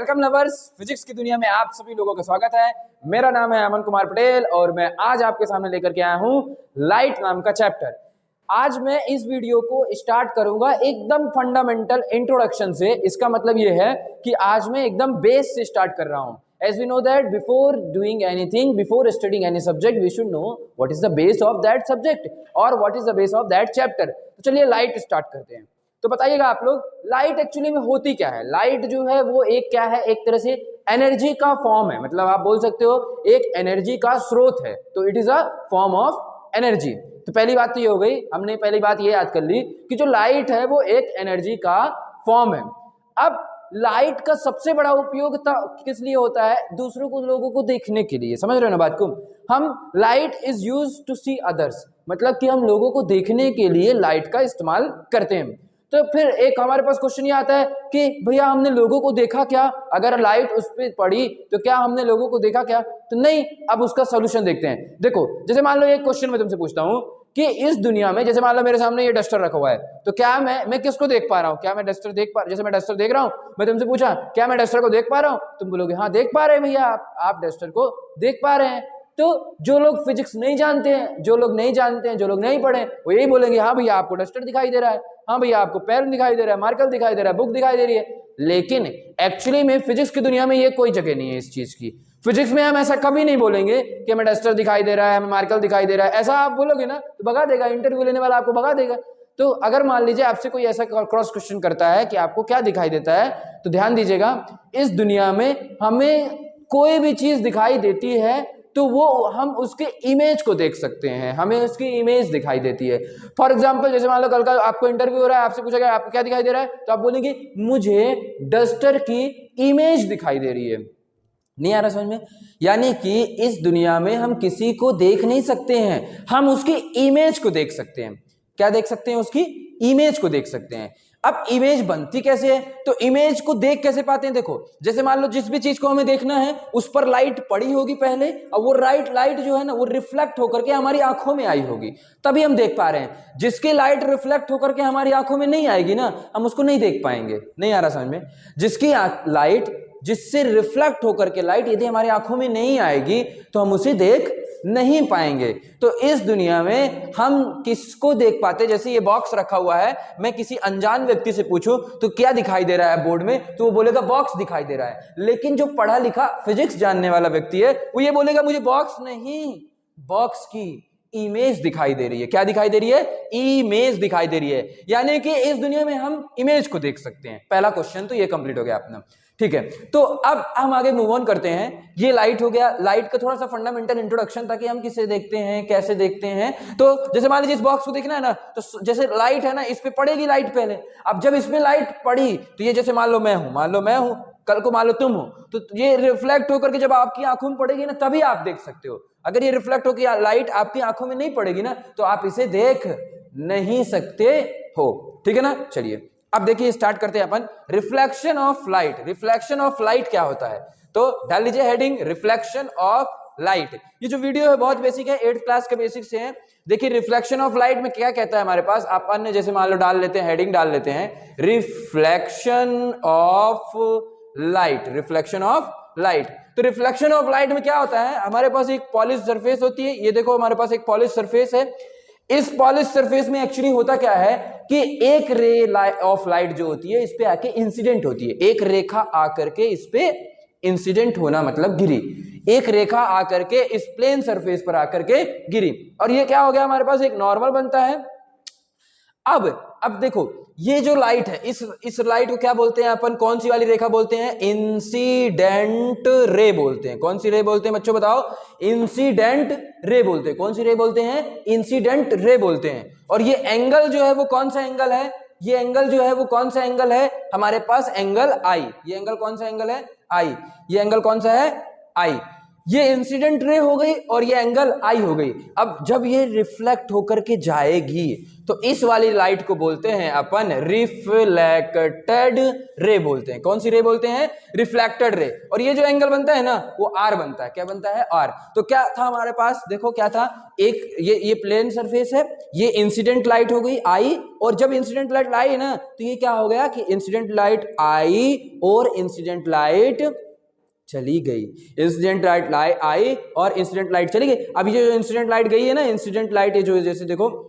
Welcome lovers, physics की दुनिया में आप सभी लोगों का स्वागत है। मेरा नाम है अमन कुमार पटेल और मैं आज आपके सामने लेकर के आया हूँ लाइट नाम का चैप्टर। आज मैं इस वीडियो को स्टार्ट करूंगा एकदम फंडामेंटल इंट्रोडक्शन से। इसका मतलब ये है कि आज मैं एकदम बेस से स्टार्ट कर रहा हूँ। As we know that before doing anything, before studying any subject, we should know what is the base of that subject or what is the base of that chapter। तो चलिए light start करते हैं। तो बताइएगा आप लोग, light actually में होती क्या है? लाइट जो है वो एक क्या है, एक तरह से एनर्जी का फॉर्म है। मतलब आप बोल सकते हो एक एनर्जी का स्रोत है, तो it is a form of energy. तो पहली बात तो ये हो गई, हमने पहली बात ये याद कर ली कि जो लाइट है वो एक एनर्जी का फॉर्म है। अब लाइट का सबसे बड़ा उपयोग किस लिए होता है? दूसरों को, लोगों को देखने के लिए। समझ रहे हो ना बात को? हम light is use to see others, मतलब कि हम लोगों को देखने के लिए लाइट का इस्तेमाल करते हैं। तो फिर एक हमारे पास क्वेश्चन ये आता है कि भैया हमने लोगों को देखा क्या? अगर लाइट उस पर पड़ी तो क्या हमने लोगों को देखा क्या? तो नहीं। अब उसका सोल्यूशन देखते हैं। देखो, जैसे मान लो एक क्वेश्चन मैं तुमसे पूछता हूं कि इस दुनिया में, जैसे मान लो मेरे सामने ये डस्टर रखा हुआ है, तो क्या मैं किसको देख पा रहा हूं? क्या मैं डस्टर देख पा, जैसे मैं डस्टर देख रहा हूं, मैं तुमसे पूछा क्या मैं डस्टर को देख पा रहा हूं? तुम बोलोगे हाँ देख पा रहे हैं भैया, आप डस्टर को देख पा रहे हैं। तो जो लोग फिजिक्स नहीं जानते हैं, जो लोग नहीं पढ़े, वो यही बोलेंगे हाँ भैया आपको डस्टर दिखाई दे रहा है, हाँ भैया आपको पेन दिखाई दे रहा है, मार्कर दिखाई दे रहा है, बुक दिखाई दे रही है। लेकिन एक्चुअली में फिजिक्स की दुनिया में ये कोई जगह नहीं है इस चीज की। फिजिक्स में हम ऐसा कभी नहीं बोलेंगे कि हमें डस्टर दिखाई दे रहा है, हमें मार्कर दिखाई दे रहा है। ऐसा आप बोलोगे ना तो भगा देगा, इंटरव्यू लेने वाला आपको भगा देगा। तो अगर मान लीजिए आपसे कोई ऐसा क्रॉस क्वेश्चन करता है कि आपको क्या दिखाई देता है, तो ध्यान दीजिएगा, इस दुनिया में हमें कोई भी चीज दिखाई देती है तो वो हम उसके इमेज को देख सकते हैं, हमें उसकी इमेज दिखाई देती है। फॉर एग्जांपल, जैसे मान लो कल का आपको इंटरव्यू हो रहा है, आपसे पूछा गया आपको क्या दिखाई दे रहा है, तो आप बोलेंगे मुझे डस्टर की इमेज दिखाई दे रही है। नहीं आ रहा समझ में? यानी कि इस दुनिया में हम किसी को देख नहीं सकते हैं, हम उसकी इमेज को देख सकते हैं। क्या देख सकते हैं? उसकी इमेज को देख सकते हैं। अब इमेज बनती कैसे है? तो इमेज को देख कैसे पाते हैं? देखो, जैसे मान लो जिस भी चीज को हमें देखना है उस पर लाइट पड़ी होगी पहले, और वो लाइट जो है ना वो रिफ्लेक्ट होकर के हमारी आंखों में आई होगी, तभी हम देख पा रहे हैं। जिसकी लाइट रिफ्लेक्ट होकर के हमारी आंखों में नहीं आएगी ना, हम उसको नहीं देख पाएंगे। नहीं आ रहा समझ में? जिसकी लाइट, जिससे रिफ्लेक्ट होकर के लाइट यदि हमारी आंखों में नहीं आएगी तो हम उसे देख नहीं पाएंगे। तो इस दुनिया में हम किसको देख पाते? जैसे ये बॉक्स रखा हुआ है, मैं किसी अनजान व्यक्ति से पूछूं तो क्या दिखाई दे रहा है बोर्ड में, तो वो बोलेगा बॉक्स दिखाई दे रहा है। लेकिन जो पढ़ा लिखा फिजिक्स जानने वाला व्यक्ति है वो ये बोलेगा मुझे बॉक्स नहीं, बॉक्स की इमेज दिखाई दे रही है। क्या दिखाई दे रही है? इमेज दिखाई दे रही है। यानी कि इस दुनिया में हम इमेज को देख सकते हैं। पहला क्वेश्चन तो ये कंप्लीट हो गया अपना। ठीक है, तो अब हम आगे मूव ऑन करते हैं। ये लाइट हो गया, लाइट का थोड़ा सा फंडामेंटल इंट्रोडक्शन था कि हम किसे देखते हैं, कैसे देखते हैं। तो जैसे मान लीजिए इस बॉक्स को देखना है ना, तो जैसे लाइट है ना, इस पे पड़ेगी लाइट पहले। अब जब इसमें लाइट पड़ी तो ये, जैसे मान लो मैं हूं, कल को मान लो तुम हो, तो ये रिफ्लेक्ट होकर के जब आपकी आंखों में पड़ेगी ना तभी आप देख सकते हो। अगर ये रिफ्लेक्ट होकर लाइट आपकी आंखों में नहीं पड़ेगी ना तो आप इसे देख नहीं सकते हो। ठीक है ना? चलिए अब देखिए स्टार्ट करते हैं अपन। Reflection of light. Reflection of light क्या होता है? तो डाल लीजिए हेडिंग, रिफ्लेक्शन ऑफ लाइट। ये जो वीडियो है बहुत बेसिक है, 8th क्लास के बेसिक से है। देखिए रिफ्लेक्शन ऑफ लाइट में क्या कहता है हमारे पास, अपन जैसे मान लो डाल लेते हैं, हेडिंग डाल लेते हैं reflection of light. Reflection of light. तो रिफ्लेक्शन ऑफ लाइट में क्या होता है? हमारे पास एक पॉलिश सरफेस होती है। ये देखो हमारे पास एक पॉलिश सरफेस है। इस पॉलिश सरफेस में एक्चुअली होता क्या है कि एक रे ऑफ लाइट जो होती है इस पे आके इंसिडेंट होती है। एक रेखा आकर के इस पे इंसिडेंट होना मतलब गिरी। एक रेखा आकर के इस प्लेन सरफेस पर आकर के गिरी, और ये क्या हो गया हमारे पास? एक नॉर्मल बनता है। अब देखो ये जो लाइट है, इस लाइट को क्या बोलते हैं अपन? कौन सी वाली रेखा बोलते हैं? इंसिडेंट रे बोलते हैं। कौन सी रे बोलते हैं बच्चों बताओ? इंसिडेंट रे बोलते हैं। कौन सी रे बोलते हैं? इंसिडेंट रे बोलते हैं। और ये एंगल जो है वो कौन सा एंगल है? ये एंगल जो है वो कौन सा एंगल है? हमारे पास एंगल आई। ये एंगल कौन सा एंगल है? आई। ये एंगल कौन सा है? आई। ये इंसिडेंट रे हो गई और ये एंगल आई हो गई। अब जब ये रिफ्लेक्ट होकर के जाएगी तो इस वाली लाइट को बोलते हैं अपन रिफ्लेक्टेड रे बोलते हैं। कौन सी रे बोलते हैं? Reflected ray. और ये जो एंगल बनता है ना वो आर बनता है। क्या बनता है? आर। तो क्या था हमारे पास? देखो क्या था, एक ये प्लेन सरफेस है, ये इंसिडेंट लाइट हो गई आई, और जब इंसिडेंट लाइट आई ना तो ये क्या हो गया कि इंसिडेंट लाइट आई और इंसिडेंट लाइट चली गई। इंसिडेंट लाइट आई और इंसिडेंट लाइट चली गई। अब ये जो इंसिडेंट लाइट गई है ना, इंसिडेंट लाइट ये जो जैसे देखो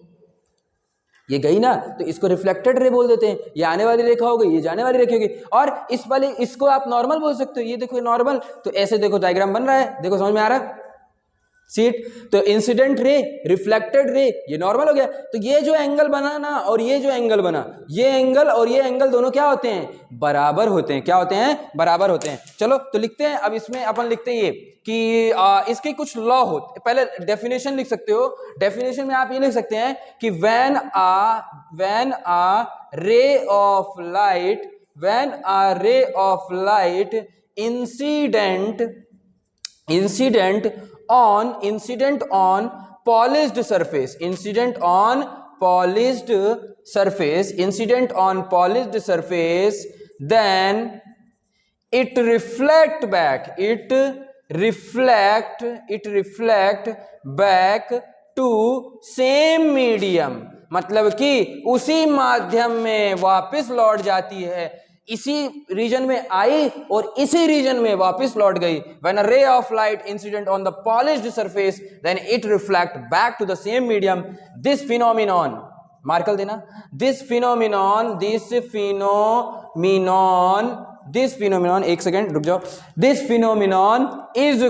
ये गई ना तो इसको रिफ्लेक्टेड रे बोल देते हैं। ये आने वाली रेखा हो गई, ये जाने वाली रेखा होगी। और इस वाले इसको आप नॉर्मल बोल सकते हो। ये देखो नॉर्मल, तो ऐसे देखो डायग्राम बन रहा है, देखो समझ में आ रहा है? सीट तो इंसिडेंट रे, रिफ्लेक्टेड रे, ये नॉर्मल हो गया। तो ये जो एंगल बना ना और ये जो एंगल बना, ये एंगल और ये एंगल दोनों क्या होते हैं? बराबर होते हैं। क्या होते हैं? बराबर होते हैं। चलो तो लिखते हैं। अब इसमें अपन लिखते हैं ये कि इसके कुछ लॉ होते। पहले डेफिनेशन लिख सकते हो। डेफिनेशन में आप ये लिख सकते हैं कि when a ray of light, when a ray of light incident on polished surface, incident on polished surface, then it reflect back to same medium, मतलब कि उसी माध्यम में वापस लौट जाती है। इसी रीजन में आई और इसी रीजन में वापस लौट गई। When a ray of light incident on the polished surface, then it reflect back to the same medium. This phenomenon, marker देना, this phenomenon, एक सेकेंड रुक जाओ। This phenomenon is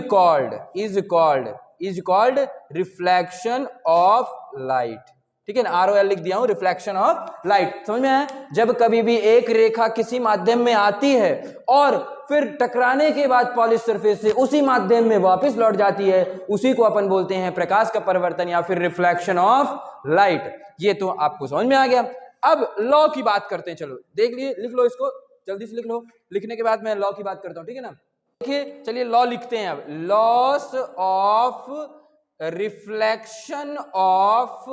called reflection of light। ठीक है ना, ROL लिख दिया हूं, रिफ्लेक्शन ऑफ लाइट। समझ में आया? जब कभी भी एक रेखा किसी माध्यम में आती है और फिर टकराने के बाद पॉलिश सरफेस से उसी माध्यम में वापस लौट जाती है, उसी को अपन बोलते हैं प्रकाश का परिवर्तन या फिर रिफ्लेक्शन ऑफ लाइट। ये तो आपको समझ में आ गया। अब लॉ की बात करते हैं। चलो देख लिए, लिख लो इसको, जल्दी से लिख लो। लिखने के बाद मैं लॉ की बात करता हूं, ठीक है ना? देखिए चलिए लॉ लिखते हैं। अब loss of reflection of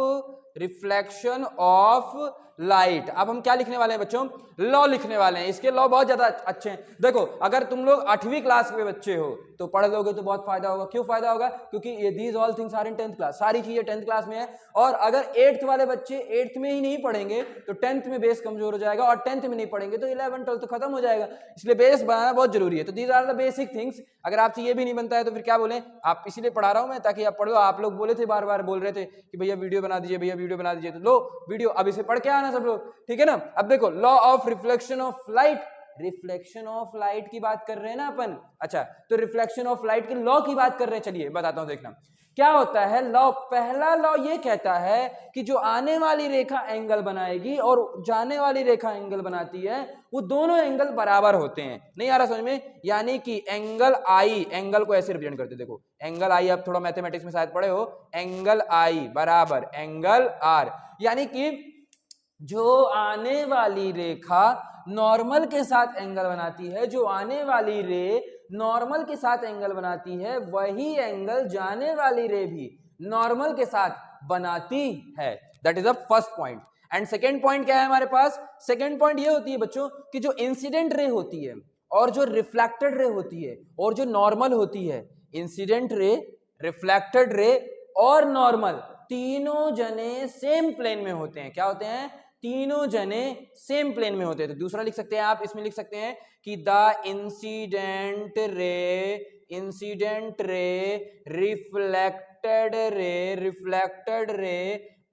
light. अब हम क्या लिखने वाले हैं बच्चों? लॉ लिखने वाले हैं। इसके लॉ बहुत ज्यादा अच्छे हैं। देखो अगर तुम लोग 8वीं क्लास के बच्चे हो तो पढ़ लोगे तो बहुत फायदा होगा। क्यों फायदा होगा? क्योंकि ये these all things are in 10th class, सारी चीजें 10th क्लास में है। और अगर 8th वाले बच्चे 8th में ही नहीं पढ़ेंगे तो 10th में बेस कमजोर हो जाएगा, और 10th में नहीं पढ़ेंगे तो 11th 12th तो खत्म हो जाएगा। इसलिए बेस बनाना बहुत जरूरी है। तो these are the basic things. अगर आपसे ये भी नहीं बनता है तो फिर क्या बोले? आप इसलिए पढ़ा रहा हूं मैं ताकि आप पढ़ लो। आप लोग बोले थे, बार बार बोल रहे थे कि भैया वीडियो बना दीजिए, भैया वीडियो बना दीजिए। तो लो वीडियो, अब इसे पढ़ के आना सब लोग, ठीक है ना? अब देखो law of reflection of light, reflection of light की बात कर रहे हैं ना अपन। अच्छा तो रिफ्लेक्शन ऑफ लाइट के लॉ की बात कर रहे हैं। चलिए बताता हूं, देखना क्या होता है लॉ। पहला लॉ ये कहता है कि जो आने वाली रेखा एंगल बनाएगी और जाने वाली रेखा एंगल बनाती है, वो दोनों एंगल बराबर होते हैं। नहीं आ रहा समझ में? यानी कि एंगल आई, एंगल को ऐसे रिप्रेजेंट करते, देखो एंगल आई, आप थोड़ा मैथमेटिक्स में शायद पढ़े हो, एंगल आई बराबर एंगल आर। यानी कि जो आने वाली रेखा नॉर्मल के साथ एंगल बनाती है, जो आने वाली रे नॉर्मल के साथ एंगल बनाती है, वही एंगल जाने वाली रे भी नॉर्मल के साथ बनाती है। That is the first point. And second point क्या है हमारे पास? सेकेंड पॉइंट ये होती है बच्चों कि जो इंसिडेंट रे होती है और जो रिफ्लेक्टेड रे होती है और जो नॉर्मल होती है, इंसिडेंट रे, रिफ्लेक्टेड रे और नॉर्मल, तीनों जने सेम प्लेन में होते हैं। क्या होते हैं? तीनों जने सेम प्लेन में होते हैं। तो दूसरा लिख सकते हैं आप, इसमें लिख सकते हैं कि the incident ray, reflected ray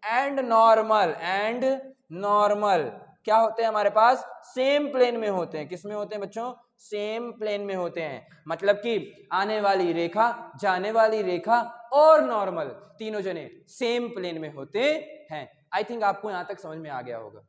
and normal क्या होते हैं हमारे पास? सेम प्लेन में होते हैं। किस में होते हैं बच्चों? सेम प्लेन में होते हैं। मतलब कि आने वाली रेखा, जाने वाली रेखा और नॉर्मल तीनों जने सेम प्लेन में होते हैं। आई थिंक आपको यहां तक समझ में आ गया होगा,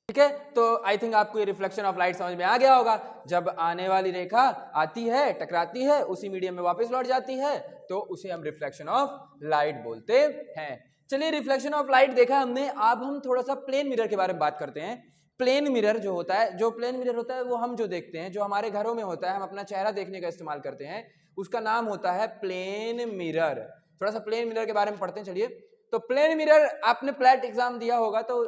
ठीक है? तो आई थिंक आपको ये रिफ्लेक्शन ऑफ लाइट समझ में आ गया होगा। जब आने वाली रेखा आती है, टकराती है, उसी मीडियम में वापस लौट जाती है, तो उसे हम रिफ्लेक्शन ऑफ लाइट बोलते हैं। चलिए रिफ्लेक्शन ऑफ लाइट देखा हमने। अब हम थोड़ा सा प्लेन मिरर के बारे में बात करते हैं। प्लेन मिरर जो होता है, जो प्लेन मिरर होता है वो हम जो देखते हैं, जो हमारे घरों में होता है, हम अपना चेहरा देखने का इस्तेमाल करते हैं, उसका नाम होता है प्लेन मिरर। थोड़ा सा प्लेन मिरर के बारे में पढ़ते हैं, चलिए। तो प्लेन मिरर, आपने प्लेट एग्जाम दिया होगा तो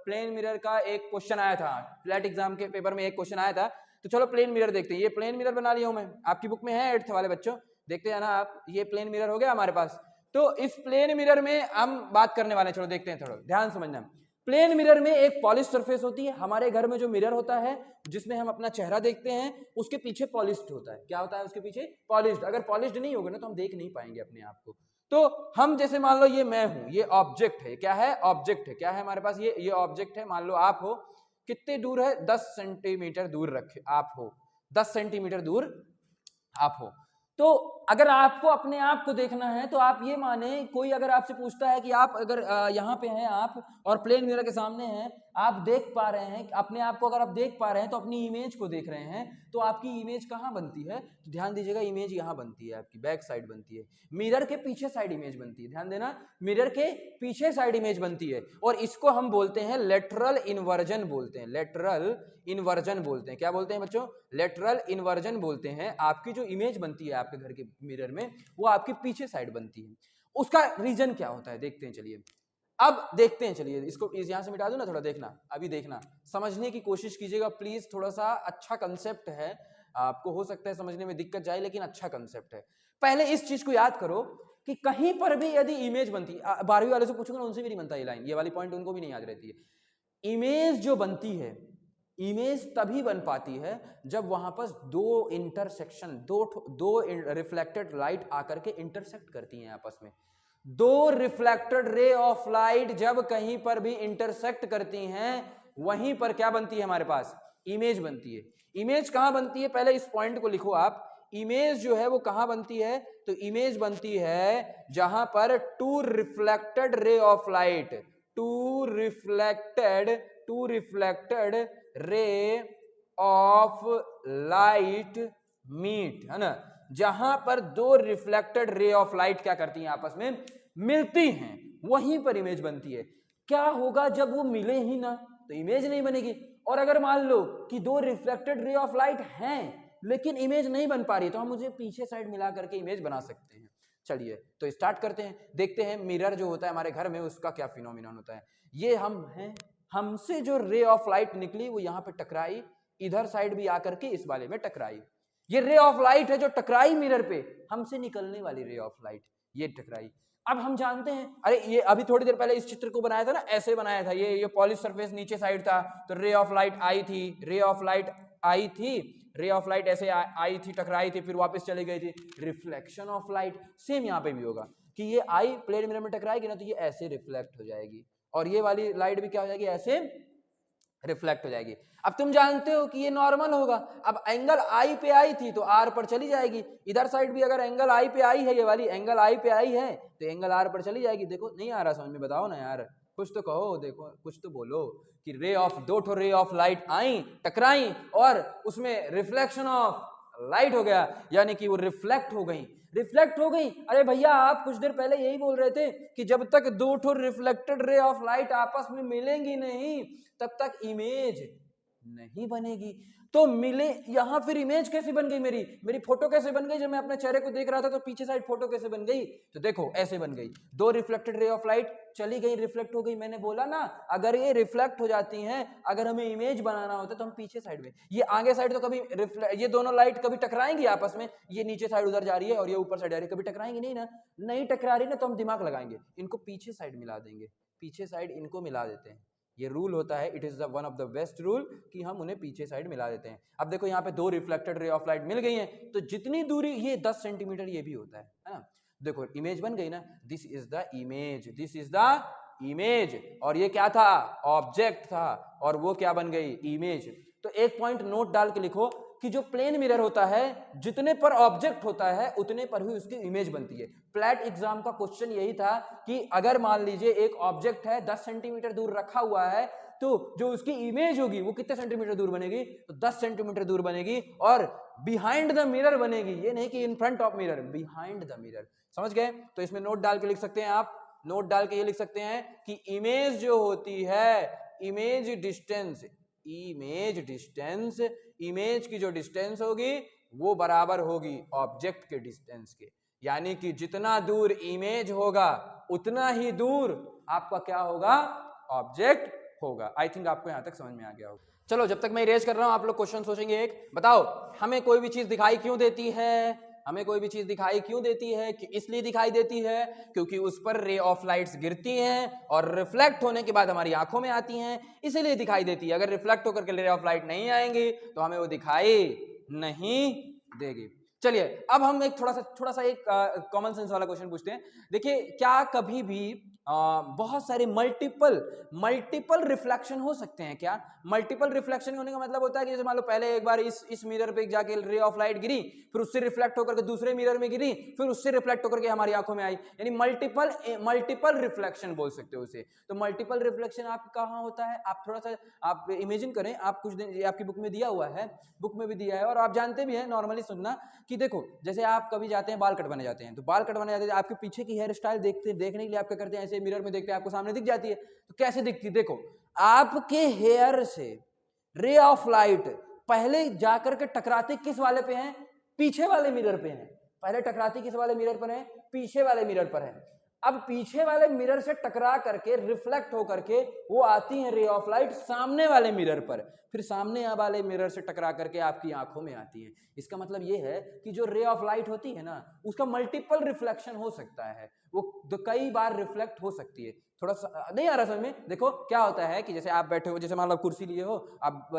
प्लेन मिरर का एक क्वेश्चन आया था, प्लेट एग्जाम के पेपर में एक क्वेश्चन आया था। तो चलो प्लेन मिरर देखते हैं। ये प्लेन मिरर बना लिया हूं मैं, आपकी बुक में है 8th वाले बच्चों, देखते हैं ना आप। ये प्लेन मिरर हो गया हमारे पास। तो इस प्लेन मिरर में हम बात करने वाले हैं, चलो देखते हैं, थोड़ा ध्यान समझना। प्लेन मिरर में एक पॉलिश सरफेस होती है। हमारे घर में जो मिरर होता है जिसमें हम अपना चेहरा देखते हैं, उसके पीछे पॉलिश्ड होता है। क्या होता है उसके पीछे? पॉलिश्ड। अगर पॉलिश्ड नहीं होगा ना तो हम देख नहीं पाएंगे अपने आप को। तो हम जैसे मान लो ये मैं हूं, ये ऑब्जेक्ट है। क्या है? ऑब्जेक्ट है। क्या है हमारे पास? ये ऑब्जेक्ट है। मान लो आप हो, कितने दूर है? 10 सेंटीमीटर दूर रखे आप हो, 10 सेंटीमीटर दूर आप हो। तो अगर आपको अपने आप को देखना है तो आप ये माने, कोई अगर आपसे पूछता है कि आप अगर यहाँ पे हैं आप और प्लेन मिरर के सामने हैं, आप देख पा रहे हैं अपने आप को, अगर आप देख पा रहे हैं तो अपनी इमेज को देख रहे हैं, तो आपकी इमेज कहाँ बनती है? तो ध्यान दीजिएगा, इमेज यहाँ बनती है, आपकी बैक साइड बनती है। मिरर के पीछे साइड इमेज बनती है, ध्यान देना, मिरर के पीछे साइड इमेज बनती है। और इसको हम बोलते हैं लेटरल इन्वर्जन बोलते हैं, लेटरल इन्वर्जन बोलते हैं। क्या बोलते हैं बच्चों? लेटरल इन्वर्जन बोलते हैं। आपकी जो इमेज बनती है आपके घर के मिरर में, वो आपकी पीछे साइड बनती है। उसका रीजन क्या होता है देखते हैं, चलिए। अब देखते हैं, चलिए इसको यहां से मिटा दूं ना, थोड़ा देखना, अभी देखना, समझने की कोशिश कीजिएगा प्लीज। थोड़ा सा अच्छा कंसेप्ट है, आपको हो सकता है समझने में दिक्कत जाए, लेकिन अच्छा कंसेप्ट है। पहले इस चीज को याद करो कि कहीं पर भी यदि इमेज बनती, 12वीं वाले से पूछूंगा उनसे भी नहीं बनता ये लाइन, ये वाली पॉइंट उनको भी नहीं याद रहती है। इमेज जो बनती है, इमेज तभी बन पाती है जब वहां पर दो इंटरसेक्शन, दो रिफ्लेक्टेड लाइट आकर के इंटरसेक्ट करती हैं आपस में। दो रिफ्लेक्टेड रे ऑफ लाइट जब कहीं पर भी इंटरसेक्ट करती हैं, वहीं पर क्या बनती है हमारे पास? इमेज बनती है। इमेज कहां बनती है? पहले इस पॉइंट को लिखो आप। इमेज जो है वो कहां बनती है? तो इमेज बनती है जहां पर two reflected ray of light, two reflected ray of light meet, है ना। जहां पर दो रिफ्लेक्टेड रे ऑफ लाइट क्या करती हैं? आपस में मिलती हैं, वहीं पर इमेज बनती है। क्या होगा जब वो मिले ही ना? तो इमेज नहीं बनेगी। और अगर मान लो कि दो रिफ्लेक्टेड रे ऑफ लाइट हैं लेकिन इमेज नहीं बन पा रही, तो हम मुझे पीछे साइड मिला करके इमेज बना सकते हैं। चलिए तो स्टार्ट करते हैं, देखते हैं मिरर जो होता है हमारे घर में उसका क्या फिनोमिनन होता है। ये हम हैं, हमसे जो रे ऑफ लाइट निकली वो यहां पे टकराई, इधर साइड भी आकर के इस वाले में टकराई। ये रे ऑफ लाइट है जो टकराई मिरर पे, हमसे निकलने वाली रे ऑफ लाइट ये टकराई। अब हम जानते हैं, अरे ये अभी थोड़ी देर पहले इस चित्र को बनाया था ना, ऐसे बनाया था, ये पॉलिश सरफेस नीचे साइड था, तो रे ऑफ लाइट आई थी, रे ऑफ लाइट आई थी, रे ऑफ लाइट ऐसे आई थी, टकराई थी, फिर वापस चली गई थी, रिफ्लेक्शन ऑफ लाइट। सेम यहाँ पे भी होगा कि ये आई प्लेन मिरर में टकराएगी ना, तो ये ऐसे रिफ्लेक्ट हो जाएगी, और ये वाली लाइट भी क्या हो जाएगी? ऐसे रिफ्लेक्ट हो जाएगी। अब तुम जानते हो कि ये नॉर्मल होगा। अब एंगल आई पे आई थी तो आर पर चली जाएगी, इधर साइड भी अगर एंगल आई पे आई है, ये वाली एंगल आई पे आई है तो एंगल आर पर चली जाएगी। देखो नहीं आ रहा समझ में? बताओ ना यार, कुछ तो कहो, देखो कुछ तो बोलो कि रे ऑफ, दो ठो रे ऑफ लाइट आई, टकराई, और उसमें रिफ्लेक्शन ऑफ लाइट हो गया, यानी कि वो रिफ्लेक्ट हो गई, रिफ्लेक्ट हो गई। अरे भैया आप कुछ देर पहले यही बोल रहे थे कि जब तक दो ठो रिफ्लेक्टेड रे ऑफ लाइट आपस में मिलेंगी नहीं तब तक इमेज नहीं बनेगी। तो मिले यहां, फिर इमेज कैसे बन गई? मेरी फोटो कैसे बन गई? जब मैं अपने चेहरे को देख रहा था तो पीछे साइड फोटो कैसे बन गई? तो देखो ऐसे बन गई, दो रिफ्लेक्टेड रे ऑफ लाइट चली गई, रिफ्लेक्ट हो गई। मैंने बोला ना, अगर ये रिफ्लेक्ट हो जाती हैं, अगर हमें इमेज बनाना होता तो हम पीछे साइड में, ये आगे साइड तो कभी ये दोनों लाइट कभी टकराएंगी आपस में? ये नीचे साइड उधर जा रही है और ये ऊपर साइड जा रही है, कभी टकराएंगी नहीं ना। नहीं टकरा रही ना, तो हम दिमाग लगाएंगे, इनको पीछे साइड मिला देंगे, पीछे साइड इनको मिला देते हैं। ये रूल होता है, it is the one of the best rule कि हम उन्हें पीछे साइड मिला देते हैं। अब देखो यहाँ पे दो रिफ्लेक्टेड रे ऑफ लाइट मिल गई हैं, तो जितनी दूरी, ये 10 सेंटीमीटर ये भी होता है ना। देखो इमेज बन गई ना, this is the image, this is the image. और ये क्या था? ऑब्जेक्ट था, और वो क्या बन गई? इमेज। तो एक पॉइंट नोट डाल के लिखो कि जो प्लेन मिरर होता है, जितने पर ऑब्जेक्ट होता है उतने पर ही उसकी इमेज बनती है। फ्लैट एग्जाम का क्वेश्चन यही था कि अगर मान लीजिए एक ऑब्जेक्ट है 10 सेंटीमीटर दूर रखा हुआ है, तो जो उसकी इमेज होगी वो कितने सेंटीमीटर दूर बनेगी? तो 10 सेंटीमीटर दूर बनेगी, और बिहाइंड द मिरर बनेगी, ये नहीं कि in front of mirror, behind the mirror. समझ गए? तो इसमें नोट डाल के लिख सकते हैं आप, नोट डाल के ये लिख सकते हैं कि इमेज जो होती है, image distance, image distance, image की जो डिस्टेंस होगी वो बराबर होगी ऑब्जेक्ट के डिस्टेंस के, यानी कि जितना दूर इमेज होगा उतना ही दूर आपका क्या होगा, ऑब्जेक्ट होगा। आई थिंक आपको यहां तक समझ में आ गया होगा। चलो जब तक मैं इरेज कर रहा हूं आप लोग क्वेश्चन सोचेंगे। एक बताओ, हमें कोई भी चीज दिखाई क्यों देती है, हमें कोई भी चीज दिखाई क्यों देती है, कि इसलिए दिखाई देती है क्योंकि उस पर रे ऑफ लाइट्स गिरती हैं और रिफ्लेक्ट होने के बाद हमारी आंखों में आती हैं, इसीलिए दिखाई देती है। अगर रिफ्लेक्ट होकर के रे ऑफ लाइट नहीं आएंगी तो हमें वो दिखाई नहीं देगी। चलिए अब हम एक थोड़ा सा एक कॉमन सेंस वाला क्वेश्चन पूछते हैं। देखिए, क्या कभी भी बहुत सारे मल्टीपल रिफ्लेक्शन हो सकते हैं क्या? मल्टीपल रिफ्लेक्शन होने का मतलब होता है कि जैसे मान लो पहले एक बार इस मिरर पे जाके रे ऑफ लाइट गिरी, फिर उससे रिफ्लेक्ट होकर के दूसरे मिरर में गिरी, फिर उससे रिफ्लेक्ट होकर के हमारी आंखों में आई, यानी मल्टीपल रिफ्लेक्शन बोल सकते हो उसे। तो मल्टीपल रिफ्लेक्शन आप कहाँ होता है, आप थोड़ा सा आप इमेजिन करें, आप कुछ दिन आपकी बुक में दिया हुआ है, बुक में भी दिया है और आप जानते भी हैं, नॉर्मली सुनना कि देखो जैसे आप कभी जाते हैं बाल कटवाने जाते हैं, तो बाल कटवाने जाते हैं आपके पीछे की हेयर स्टाइल देखने के लिए आप क्या करते हैं, ऐसे मिरर में देखते हैं आपको सामने दिख जाती है। तो कैसे दिखती है, देखो आपके हेयर से रे ऑफ लाइट पहले जाकर के टकराती किस वाले पे है, पीछे वाले मिरर पे है। पहले टकराती किस वाले मिरर पर है, पीछे वाले मिरर पर है। अब पीछे वाले मिरर से टकरा करके रिफ्लेक्ट होकर के वो आती है रे ऑफ लाइट सामने वाले मिरर पर, फिर सामने वाले मिरर से टकरा करके आपकी आंखों में आती है। इसका मतलब ये है कि जो रे ऑफ लाइट होती है ना, उसका मल्टीपल रिफ्लेक्शन हो सकता है, वो कई बार रिफ्लेक्ट हो सकती है। थोड़ा सा नहीं आ रहा समझ में? देखो क्या होता है कि जैसे आप बैठे हो, जैसे मान लो कुर्सी लिए हो, आप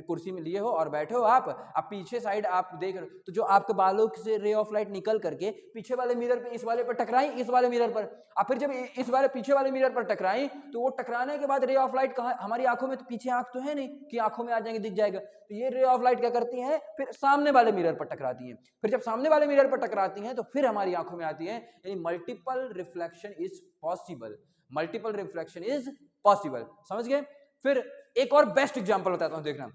कुर्सी में लिए हो और बैठे हो, आप पीछे साइड आप देख रहे हो, तो जो आपके बालों से रे ऑफ लाइट निकल करके पीछे वाले मिरर पे इस वाले पर टकराई, इस वाले मिरर पर, और फिर जब इस वाले पीछे वाले मिरर पर टकराई तो वो टकराने के बाद रे ऑफ लाइट कहाँ, हमारी आंखों में तो पीछे आंख तो है नहीं कि आंखों में आ जाएंगे दिख जाएगा, तो ये रे ऑफ लाइट क्या करती है, फिर सामने वाले मिरर पर टकराती है, फिर जब सामने वाले मिरर पर टकराती है तो फिर हमारी आंखों में आती है, यानी multiple reflection is possible, multiple reflection is possible. समझ गए? फिर एक और बेस्ट एग्जांपल बताता हूं, देखना।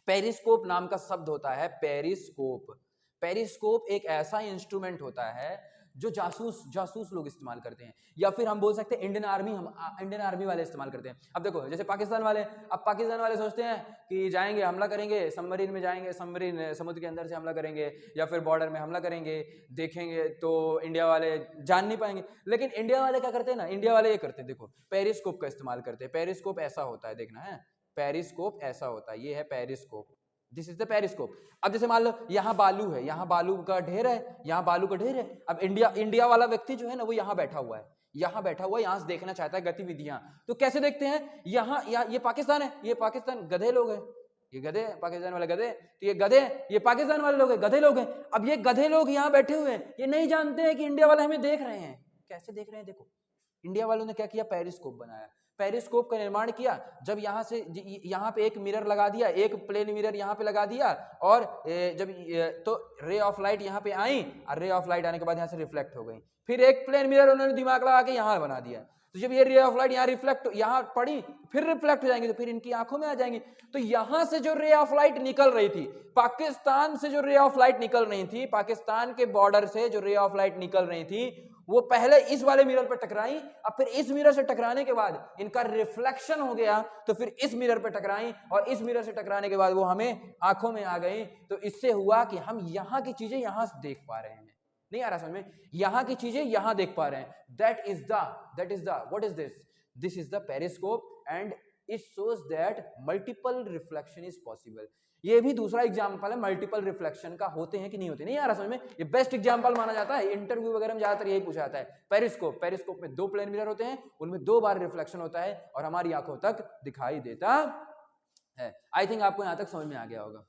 पेरिस्कोप नाम का शब्द होता है, पेरिस्कोप। पेरिस्कोप एक ऐसा इंस्ट्रूमेंट होता है जो जासूस लोग इस्तेमाल करते हैं, या फिर हम बोल सकते हैं इंडियन आर्मी वाले इस्तेमाल करते हैं। अब देखो जैसे पाकिस्तान वाले सोचते हैं कि जाएंगे हमला करेंगे, सबमरीन में जाएंगे, सबमरीन समुद्र के अंदर से हमला करेंगे या फिर बॉर्डर में हमला करेंगे, देखेंगे तो इंडिया वाले जान नहीं पाएंगे। लेकिन इंडिया वाले क्या करते हैं ना, इंडिया वाले ये करते हैं, देखो पेरिस्कोप का इस्तेमाल करते हैं। पेरिस्कोप ऐसा होता है, देखना है, पेरिस्कोप ऐसा होता है, ये है periscope, this is the periscope. अब जैसे मान लो यहाँ बालू है, यहाँ बालू का ढेर है, यहाँ बालू का ढेर है। अब इंडिया वाला व्यक्ति जो है ना, वो यहाँ बैठा हुआ है, यहाँ से देखना चाहता है गतिविधियां, तो कैसे देखते हैं, यहाँ ये पाकिस्तान है, ये पाकिस्तान गधे लोग हैं, ये गधे पाकिस्तान वाले गधे, तो ये गधे, ये पाकिस्तान वाले लोग हैं, गधे लोग हैं। अब ये गधे लोग यहाँ बैठे हुए हैं, ये नहीं जानते हैं कि इंडिया वाले हमें देख रहे हैं। कैसे देख रहे हैं, देखो इंडिया वालों ने क्या किया, पेरिस्कोप बनाया, पेरिस्कोप का निर्माण किया। जब यहाँ से यहाँ पे एक मिरर लगा दिया, एक प्लेन मिरर यहाँ पे लगा दिया, और जब तो रे ऑफ लाइट यहाँ पे आई, और रे ऑफ लाइट आने के बाद यहाँ से रिफ्लेक्ट हो गई। फिर एक प्लेन मिरर उन्होंने दिमाग लगा के यहाँ बना दिया, तो जब ये रे ऑफ लाइट यहाँ रिफ्लेक्ट, यहाँ पड़ी, फिर रिफ्लेक्ट हो जाएंगी, तो फिर इनकी आंखों में आ जाएंगी। तो यहाँ से जो रे ऑफ लाइट निकल रही थी, पाकिस्तान से जो रे ऑफ लाइट निकल रही थी, पाकिस्तान के बॉर्डर से जो रे ऑफ लाइट निकल रही थी, वो पहले इस वाले मिरर पर टकराई, अब फिर इस मिरर से टकराने के बाद इनका रिफ्लेक्शन हो गया, तो फिर इस मिरर पर टकराई, और इस मिरर से टकराने के बाद वो हमें आंखों में आ गई। तो इससे हुआ कि हम यहाँ की चीजें यहाँ से देख पा रहे हैं। नहीं आ रहा समझ में? यहाँ की चीजें यहाँ देख पा रहे हैं। That is the what is this is the periscope and it shows that multiple reflection is possible. ये भी दूसरा एग्जांपल है मल्टीपल रिफ्लेक्शन का, होते हैं कि नहीं होते। नहीं आ रहा समझ में? ये बेस्ट एग्जांपल माना जाता है, इंटरव्यू वगैरह में ज्यादातर यही पूछा जाता है। पेरिस्कोप में 2 प्लेन मिरर होते हैं, उनमें 2 बार रिफ्लेक्शन होता है और हमारी आंखों तक दिखाई देता है। आई थिंक आपको यहां तक समझ में आ गया होगा।